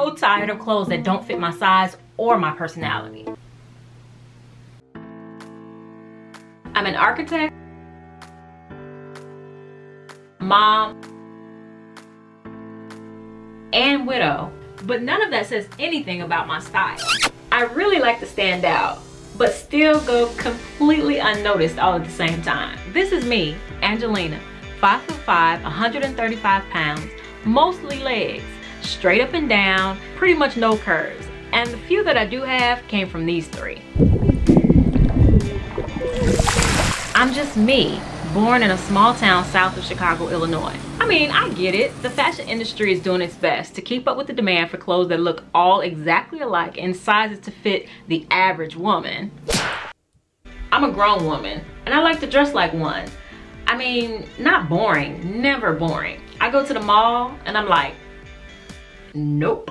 so tired of clothes that don't fit my size or my personality. I'm an architect, mom, and widow, but none of that says anything about my style. I really like to stand out, but still go completely unnoticed all at the same time. This is me, Angelina, 5'5", 135 pounds, mostly legs, straight up and down, pretty much no curves. And the few that I do have came from these three. I'm just me, born in a small town south of Chicago, Illinois. I mean, I get it. The fashion industry is doing its best to keep up with the demand for clothes that look all exactly alike in sizes to fit the average woman. I'm a grown woman, and I like to dress like one. I mean, not boring, never boring. I go to the mall, and I'm like, nope.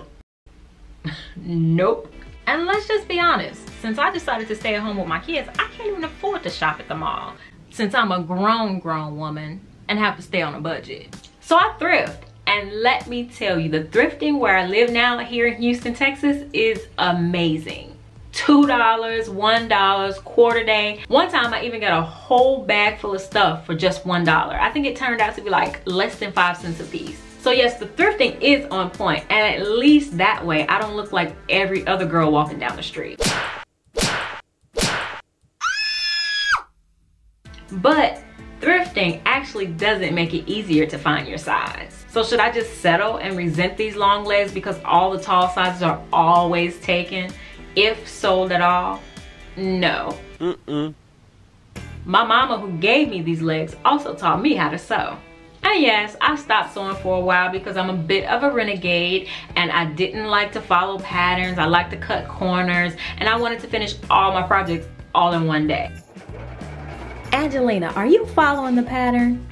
Nope. And let's just be honest, since I decided to stay at home with my kids, I can't even afford to shop at the mall, since I'm a grown woman and have to stay on a budget. So I thrift, and let me tell you, the thrifting where I live now here in Houston, Texas is amazing. $2, $1, quarter day. One time I even got a whole bag full of stuff for just $1. I think it turned out to be like less than 5 cents a piece. So yes, the thrifting is on point, and at least that way I don't look like every other girl walking down the street. But thrifting actually doesn't make it easier to find your size. So should I just settle and resent these long legs because all the tall sizes are always taken, if sold at all? No. My mama, who gave me these legs, also taught me how to sew. And yes, I stopped sewing for a while because I'm a bit of a renegade and I didn't like to follow patterns. I like to cut corners, and I wanted to finish all my projects all in one day. Angelina, are you following the pattern?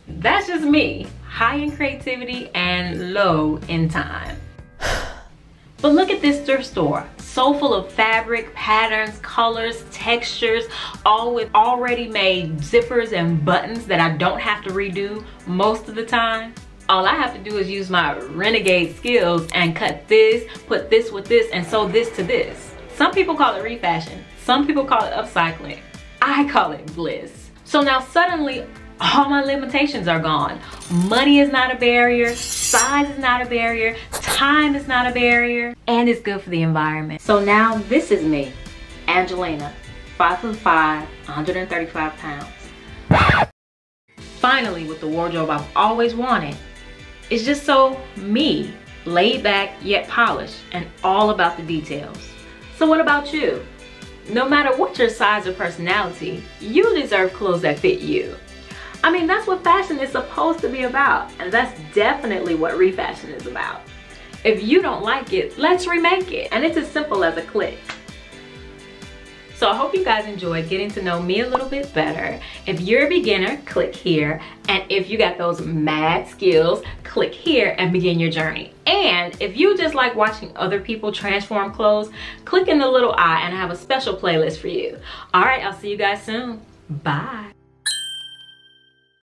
That's just me, high in creativity and low in time. But look at this thrift store, so full of fabric, patterns, colors, textures, all with already made zippers and buttons that I don't have to redo most of the time. All I have to do is use my renegade skills and cut this, put this with this, and sew this to this. Some people call it refashion, some people call it upcycling. I call it bliss. So now suddenly, all my limitations are gone. Money is not a barrier, size is not a barrier, time is not a barrier, and it's good for the environment. So now this is me, Angelina, 5'5", 135 pounds. Finally, with the wardrobe I've always wanted. It's just so me, laid back yet polished, and all about the details. So what about you? No matter what your size or personality, you deserve clothes that fit you. I mean, that's what fashion is supposed to be about, and that's definitely what refashion is about. If you don't like it, let's remake it, and it's as simple as a click. So I hope you guys enjoyed getting to know me a little bit better. If you're a beginner, click here, and if you got those mad skills, click here and begin your journey. And if you just like watching other people transform clothes, click in the little eye and I have a special playlist for you. All right, I'll see you guys soon. Bye.